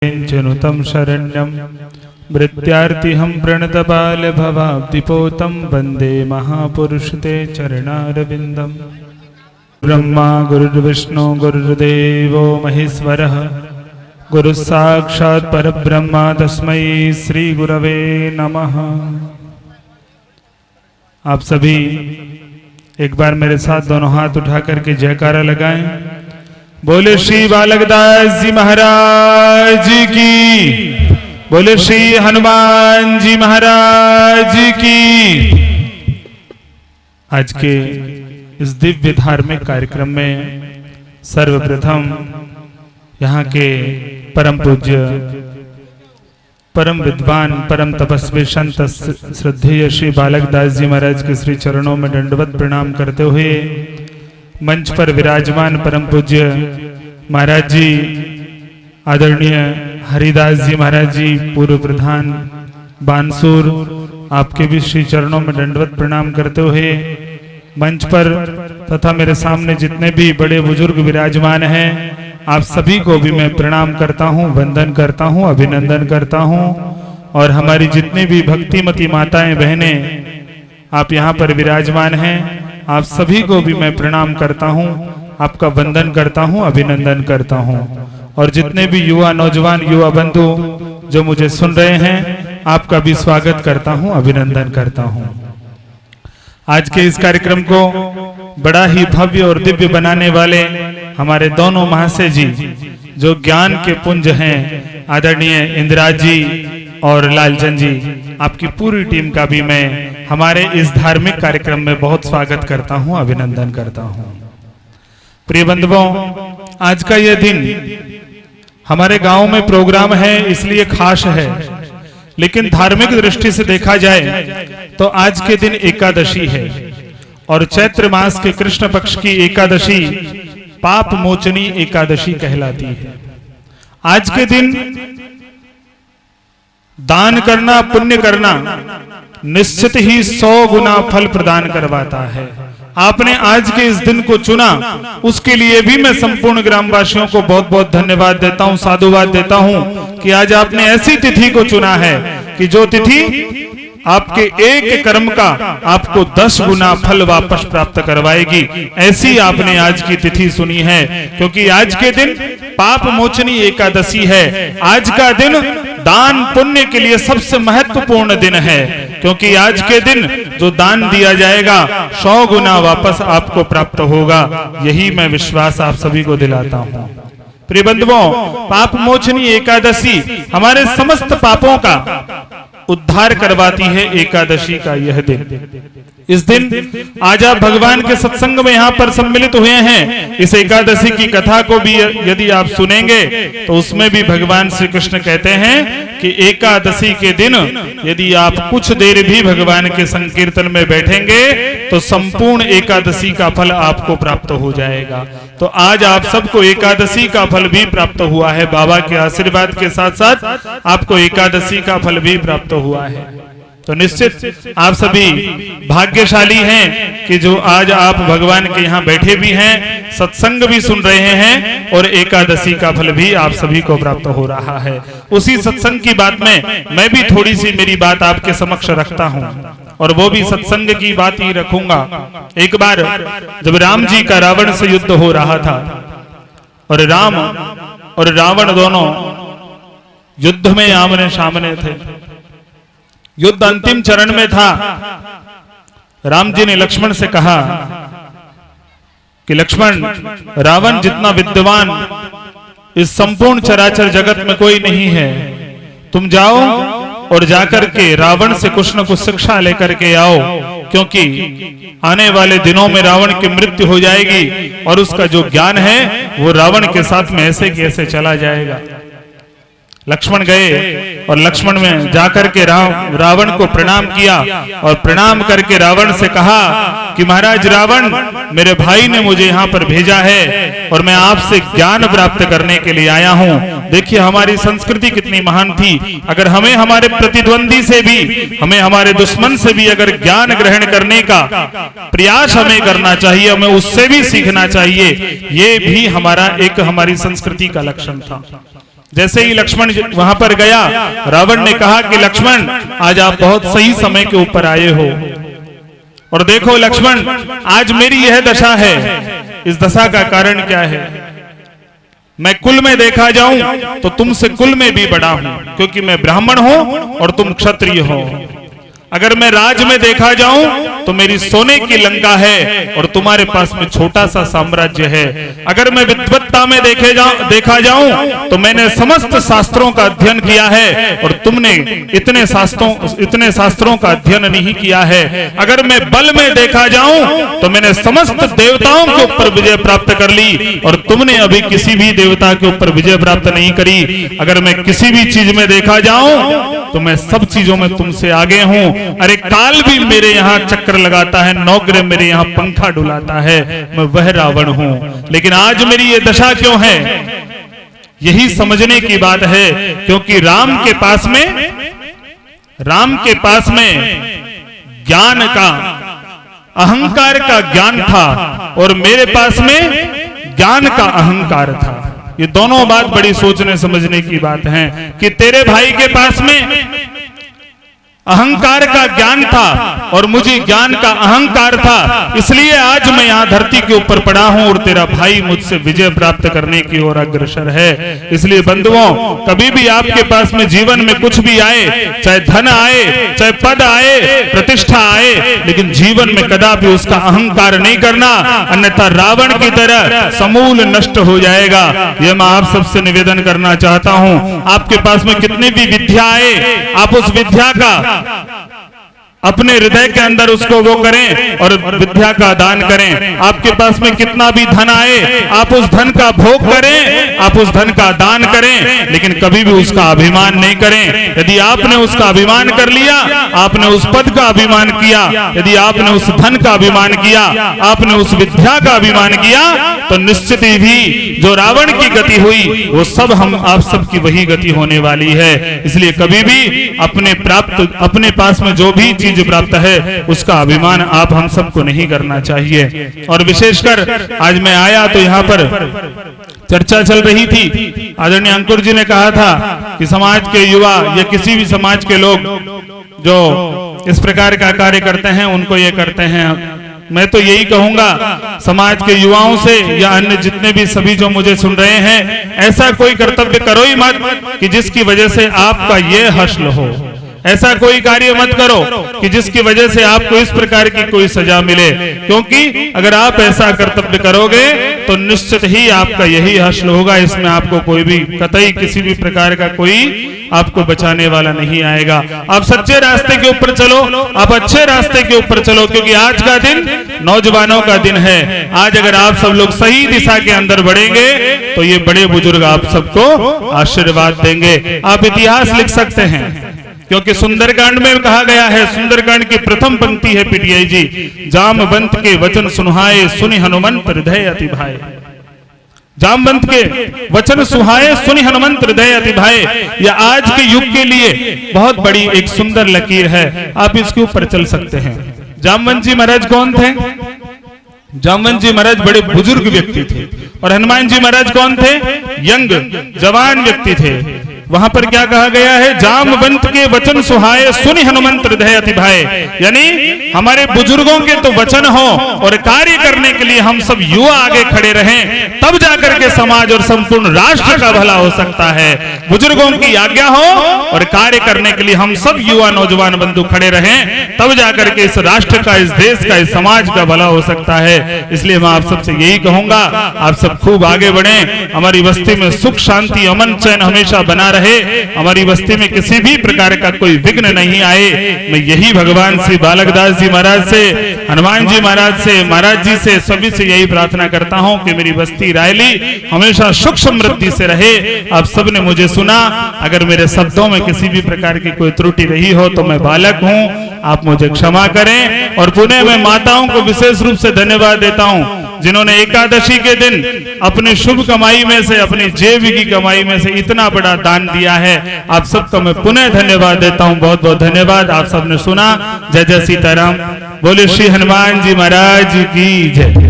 नुतं शरण्यं मृत्यार्तिहं प्रणतबालभवाब्धिपोतं वन्दे महापुरुषते चरणारविन्दम्। ब्रह्मा गुरुर्विष्णु गुरुर्देवो महेश्वरः गुरुसाक्षात् परब्रह्म तस्मै श्री गुरवे नमः। आप सभी एक बार मेरे साथ दोनों हाथ उठा करके जयकारा लगाएं। बोले श्री बालकदास जी महाराज की, बोले श्री हनुमान जी महाराज की। आज के इस दिव्य धार्मिक कार्यक्रम में सर्वप्रथम यहाँ के परम पूज्य परम विद्वान परम तपस्वी संत श्रद्धेय श्री बालकदास जी महाराज के श्री चरणों में दंडवत प्रणाम करते हुए मंच पर विराजमान परम पूज्य महाराज जी आदरणीय हरिदास जी महाराज जी पूर्व प्रधान बानसूर, आपके भी श्री चरणों में दंडवत प्रणाम करते हुए मंच पर तथा मेरे सामने जितने भी बड़े बुजुर्ग विराजमान हैं, आप सभी को भी मैं प्रणाम करता हूं, वंदन करता हूं, अभिनंदन करता हूं। और हमारी जितनी भी भक्तिमती माताएं बहनें आप यहाँ पर विराजमान हैं, आप सभी को भी मैं प्रणाम करता हूं, आपका वंदन करता हूं, अभिनंदन करता हूं। और जितने भी युवा नौजवान युवा बंधु जो मुझे सुन रहे हैं, आपका भी स्वागत करता हूं, अभिनंदन करता हूं। आज के इस कार्यक्रम को बड़ा ही भव्य और दिव्य बनाने वाले हमारे दोनों महाशय जी जो ज्ञान के पुंज हैं, आदरणीय इंदिरा जी और लालचंद जी, आपकी पूरी टीम का भी मैं हमारे इस धार्मिक कार्यक्रम में बहुत स्वागत करता हूं, अभिनंदन करता हूं। प्रिय बंधुओं, आज का यह दिन हमारे गांव में प्रोग्राम है इसलिए खास है, लेकिन धार्मिक दृष्टि से देखा जाए तो आज के दिन एकादशी है और चैत्र मास के कृष्ण पक्ष की एकादशी पाप मोचनी एकादशी कहलाती है। आज के दिन दान करना, पुण्य करना निश्चित ही 100 गुना फल प्रदान करवाता है। आपने आज के इस दिन को चुना, उसके लिए भी मैं संपूर्ण ग्रामवासियों को बहुत बहुत धन्यवाद देता हूं, साधुवाद देता हूं कि आज आपने ऐसी तिथि को चुना है कि जो तिथि आपके एक कर्म का आपको 10 गुना फल वापस प्राप्त करवाएगी। ऐसी आपने आज की तिथि सुनी है, क्योंकि आज के दिन पाप मोचनी एकादशी है। आज का दिन दान पुण्य के लिए सबसे महत्वपूर्ण दिन है, क्योंकि आज के दिन जो दान दिया जाएगा 100 गुना वापस आपको प्राप्त होगा। यही मैं विश्वास आप सभी को दिलाता हूं। प्रिय बंधुओं, पाप मोचनी एकादशी हमारे समस्त पापों का उद्धार करवाती है। एकादशी का यह दिन, इस दिन आज आप भगवान के सत्संग में यहाँ पर सम्मिलित हुए हैं। इस एकादशी की कथा को भी यदि आप सुनेंगे तो उसमें भी भगवान श्री कृष्ण कहते हैं कि एकादशी के दिन यदि आप कुछ देर भी भगवान के संकीर्तन में बैठेंगे तो संपूर्ण एकादशी का फल आपको प्राप्त हो जाएगा। तो आज आप सबको एकादशी का फल भी प्राप्त हुआ है। बाबा के आशीर्वाद के साथ साथ आपको एकादशी का फल भी प्राप्त हुआ है। तो निश्चित आप सभी भाग्यशाली हैं कि जो आज आप भगवान के यहाँ बैठे भी हैं, सत्संग भी सुन रहे हैं और एकादशी का फल भी आप सभी को प्राप्त हो रहा है। उसी सत्संग की बात में मैं भी थोड़ी सी मेरी बात आपके समक्ष रखता हूँ, और वो भी सत्संग की बात ही रखूंगा। एक बार जब राम जी का रावण से युद्ध हो रहा था और राम और रावण दोनों युद्ध में आमने सामने थे, युद्ध अंतिम चरण में था। राम जी ने लक्ष्मण से कहा कि लक्ष्मण, रावण जितना विद्वान इस संपूर्ण चराचर जगत में कोई नहीं है। तुम जाओ और जाकर के रावण से कुछ न कुछ शिक्षा लेकर के आओ, क्योंकि आने वाले दिनों में रावण की मृत्यु हो जाएगी और उसका जो ज्ञान है वो रावण के साथ में ऐसे कैसे चला जाएगा। लक्ष्मण गए और लक्ष्मण में जाकर के रावण को प्रणाम किया और प्रणाम करके रावण से कहा कि महाराज रावण, मेरे भाई ने मुझे यहाँ पर भेजा है और मैं आपसे ज्ञान प्राप्त करने के लिए आया हूँ। देखिए हमारी संस्कृति कितनी महान थी। अगर हमें हमारे प्रतिद्वंदी से भी, हमें हमारे दुश्मन से भी अगर ज्ञान ग्रहण करने का प्रयास हमें करना चाहिए, हमें उससे भी सीखना चाहिए। ये भी हमारी संस्कृति का लक्षण था। जैसे ही लक्ष्मण वहां पर गया, रावण ने कहा कि लक्ष्मण आज आप बहुत सही समय के ऊपर आए हो, और देखो लक्ष्मण आज मेरी यह दशा है। इस दशा का कारण क्या है? मैं कुल में देखा जाऊं तो तुमसे कुल में भी बड़ा हूं, क्योंकि मैं ब्राह्मण हूं और तुम क्षत्रिय हो। अगर मैं राज में देखा जाऊं तो मेरी सोने की लंका है और तुम्हारे पास में छोटा सा साम्राज्य है। अगर मैं विद्वत्ता में देखा जाऊं तो मैंने समस्त शास्त्रों का अध्ययन किया है और तुमने इतने शास्त्रों का अध्ययन नहीं किया है। अगर मैं बल में देखा जाऊं तो मैंने समस्त देवताओं के ऊपर विजय प्राप्त कर ली और तुमने अभी किसी भी देवता के ऊपर विजय प्राप्त नहीं करी। अगर मैं किसी भी चीज में देखा जाऊं तो मैं सब चीजों में तुमसे आगे हूं। अरे काल भी मेरे यहाँ चक्कर लगाता है, नौग्रह मेरे यहाँ पंखा डुलाता है, मैं वह रावण हूं। लेकिन आज मेरी ये दशा क्यों है? यही समझने की बात है, क्योंकि राम के पास में ज्ञान का, अहंकार का ज्ञान था और मेरे पास में ज्ञान का अहंकार था। ये दोनों बात बड़ी सोचने समझने की बात है कि तेरे भाई के पास में अहंकार का ज्ञान था और मुझे ज्ञान का अहंकार था, इसलिए आज मैं यहाँ धरती के ऊपर पड़ा हूं और तेरा भाई मुझसे विजय प्राप्त करने की ओर अग्रसर है। इसलिए बंधुओं, कभी भी आपके पास में जीवन में कुछ भी आए, चाहे धन आए, चाहे पद आए, प्रतिष्ठा आए, लेकिन जीवन में कदापि उसका अहंकार नहीं करना, अन्यथा रावण की तरह समूल नष्ट हो जाएगा। यह मैं आप सबसे निवेदन करना चाहता हूं। आपके पास में कितनी भी विद्या आए, आप उस विद्या का अपने हृदय के अंदर उसको वो करें और विद्या का दान करें। आपके पास में कितना भी धन आए, आप उस धन का भोग करें, आप उस धन का दान करें, लेकिन कभी भी उसका अभिमान नहीं करें। यदि आपने उसका अभिमान कर लिया, आपने उस पद का अभिमान किया, यदि आपने उस धन का अभिमान किया, आपने उस विद्या का अभिमान किया, तो निश्चित ही जो रावण की गति हुई वो सब हम आप सबकी वही गति होने वाली है। इसलिए कभी भी अपने पास में जो भी चीज प्राप्त है उसका अभिमान आप हम सबको नहीं करना चाहिए। और विशेषकर आज मैं आया तो यहाँ पर चर्चा चल रही थी। आदरणीय अंकुर जी ने कहा था कि समाज के युवा या किसी भी समाज के लोग जो इस प्रकार का कार्य करते हैं उनको ये करते हैं। मैं तो यही कहूंगा समाज के युवाओं से या अन्य जितने भी सभी जो मुझे सुन रहे हैं, ऐसा कोई कर्तव्य करो ही मत कि जिसकी वजह से आपका ये हश्ल हो। ऐसा कोई कार्य मत करो कि जिसकी वजह से आपको इस प्रकार की कोई सजा मिले, क्योंकि अगर आप ऐसा कर्तव्य करोगे तो निश्चित ही आपका यही हश्र होगा। इसमें आपको कोई भी कतई किसी भी प्रकार का कोई आपको बचाने वाला नहीं आएगा। आप सच्चे रास्ते के ऊपर चलो, आप अच्छे रास्ते के ऊपर चलो, क्योंकि आज का दिन नौजवानों का दिन है। आज अगर आप सब लोग सही दिशा के अंदर बढ़ेंगे तो ये बड़े बुजुर्ग आप सबको आशीर्वाद देंगे। आप इतिहास लिख सकते हैं, क्योंकि सुंदरकांड में कहा गया है, सुंदरकांड की प्रथम पंक्ति है पीटीआई जी, जामवंत के वचन सुनहाए सुनि हनुमंत हृदय अति भाए। जामवंत के वचन सुहाए सुनि हनुमंत हृदय अति भाए। यह आज के युग के लिए बहुत बड़ी एक सुंदर लकीर है। आप इसके ऊपर चल सकते हैं। जामवंत जी महाराज कौन थे? जामवंत जी महाराज बड़े बुजुर्ग व्यक्ति थे और हनुमान जी महाराज कौन थे? यंग जवान व्यक्ति थे। वहां पर क्या कहा गया है? जामवंत के वचन सुहाए सुनि हनुमंत हृदय अति भाए। यानी हमारे बुजुर्गों के तो वचन हो और कार्य करने के लिए हम सब युवा आगे खड़े रहें, तब जाकर के समाज और संपूर्ण राष्ट्र का भला हो सकता है। बुजुर्गों की आज्ञा हो और कार्य करने के लिए हम सब युवा नौजवान बंधु खड़े रहें, तब जाकर के इस राष्ट्र का, इस देश का, इस समाज का भला हो सकता है। इसलिए मैं आप सबसे यही कहूंगा, आप सब खूब आगे बढ़ें। हमारी बस्ती में सुख शांति अमन चैन हमेशा बना रहे, हमारी बस्ती में किसी भी प्रकार का कोई विघ्न नहीं आए। मैं यही भगवान श्री बालकदास जी महाराज से, हनुमान जी महाराज से, महाराज जी से, सभी से यही प्रार्थना करता हूं कि मेरी बस्ती रायली हमेशा सुख समृद्धि से रहे। आप सब ने मुझे सुना, अगर मेरे शब्दों में किसी भी प्रकार की कोई त्रुटि रही हो तो मैं बालक हूं, आप मुझे क्षमा करें। और पुनः मैं माताओं को विशेष रूप से धन्यवाद देता हूं जिन्होंने एकादशी के दिन अपनी शुभ कमाई में से, अपनी जेब की कमाई में से इतना बड़ा दान दिया है। आप सबको मैं पुनः धन्यवाद देता हूं। बहुत बहुत धन्यवाद। आप सबने सुना। जय जय सीताराम। बोले श्री हनुमान जी महाराज की जय।